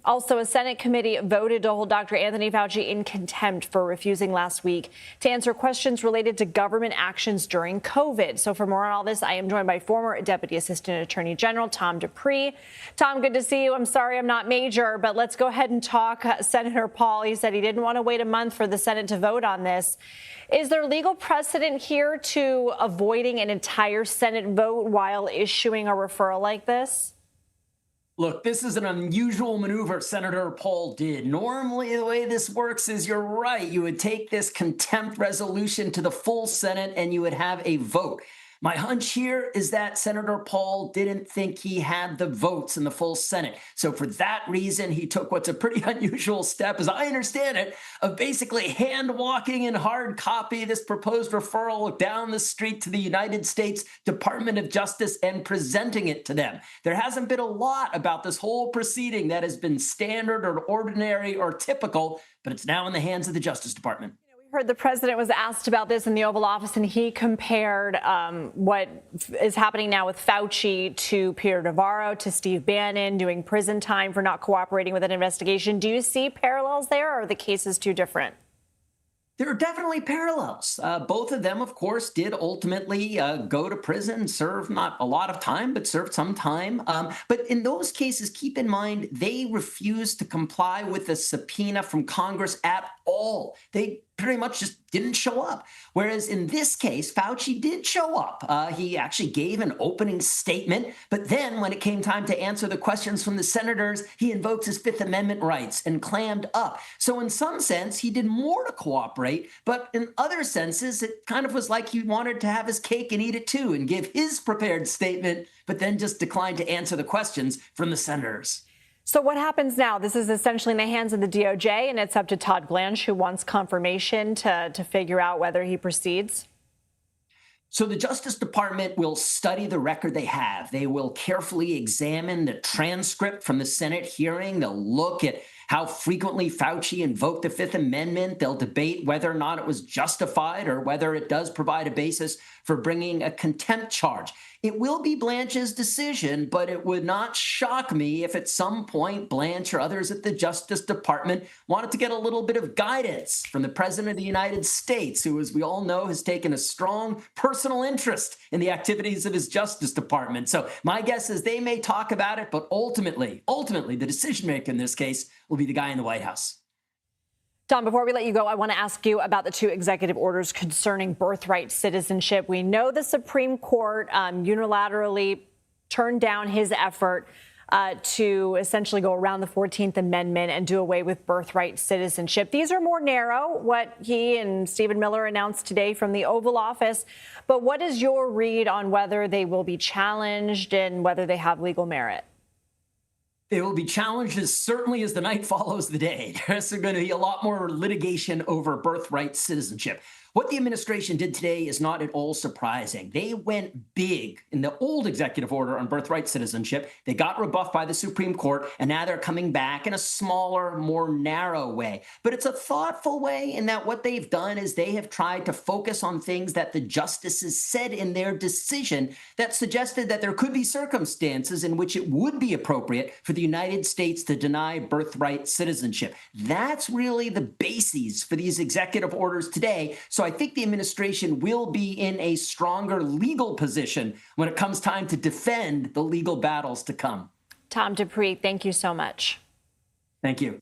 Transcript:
Also, a Senate committee voted to hold Dr. Anthony Fauci in contempt for refusing last week to answer questions related to government actions during COVID. So for more on all this, I am joined by former Deputy Assistant Attorney General Tom Dupree. Tom, good to see you. I'm sorry I'm not major, but let's go ahead and talk. Senator Paul, he said he didn't want to wait a month for the Senate to vote on this. Is there legal precedent here to avoiding an entire Senate vote while issuing a referral like this? Look, this is an unusual maneuver Senator Paul did. Normally, the way this works is you're right. You would take this contempt resolution to the full Senate and you would have a vote. My hunch here is that Senator Paul didn't think he had the votes in the full Senate. So for that reason, he took what's a pretty unusual step, as I understand it, of basically hand walking in hard copy this proposed referral down the street to the United States Department of Justice and presenting it to them. There hasn't been a lot about this whole proceeding that has been standard or ordinary or typical, but it's now in the hands of the Justice Department. Heard the president was asked about this in the Oval Office, and he compared what is happening now with Fauci to Peter Navarro, to Steve Bannon doing prison time for not cooperating with an investigation. Do you see parallels there, or are the cases too different? There are definitely parallels. Both of them, of course, did ultimately go to prison, serve not a lot of time, but served some time. But in those cases, keep in mind, they refused to comply with the subpoena from Congress at all. They pretty much just didn't show up. Whereas in this case, Fauci did show up. He actually gave an opening statement, but then when it came time to answer the questions from the senators, he invoked his Fifth Amendment rights and clammed up. So in some sense, he did more to cooperate, but in other senses, it kind of was like he wanted to have his cake and eat it too and give his prepared statement, but then just declined to answer the questions from the senators. So what happens now? This is essentially in the hands of the DOJ, and it's up to Todd Blanche, who wants confirmation to figure out whether he proceeds. So the Justice Department will study the record they have. They will carefully examine the transcript from the Senate hearing. They'll look at how frequently Fauci invoked the Fifth Amendment. They'll debate whether or not it was justified or whether it does provide a basis for bringing a contempt charge. It will be Blanche's decision, but it would not shock me if at some point Blanche or others at the Justice Department wanted to get a little bit of guidance from the President of the United States, who, as we all know, has taken a strong personal interest in the activities of his Justice Department. So my guess is they may talk about it, but ultimately, the decision maker in this case will be the guy in the White House. Tom, before we let you go, I want to ask you about the two executive orders concerning birthright citizenship. We know the Supreme Court unilaterally turned down his effort to essentially go around the 14th Amendment and do away with birthright citizenship. These are more narrow, what he and Stephen Miller announced today from the Oval Office. But what is your read on whether they will be challenged and whether they have legal merit? They will be challenged as certainly as the night follows the day. There's going to be a lot more litigation over birthright citizenship. What the administration did today is not at all surprising. They went big in the old executive order on birthright citizenship. They got rebuffed by the Supreme Court, and now they're coming back in a smaller, more narrow way. But it's a thoughtful way in that what they've done is they have tried to focus on things that the justices said in their decision that suggested that there could be circumstances in which it would be appropriate for the United States to deny birthright citizenship. That's really the basis for these executive orders today. So I think the administration will be in a stronger legal position when it comes time to defend the legal battles to come. Tom Dupree, thank you so much. Thank you.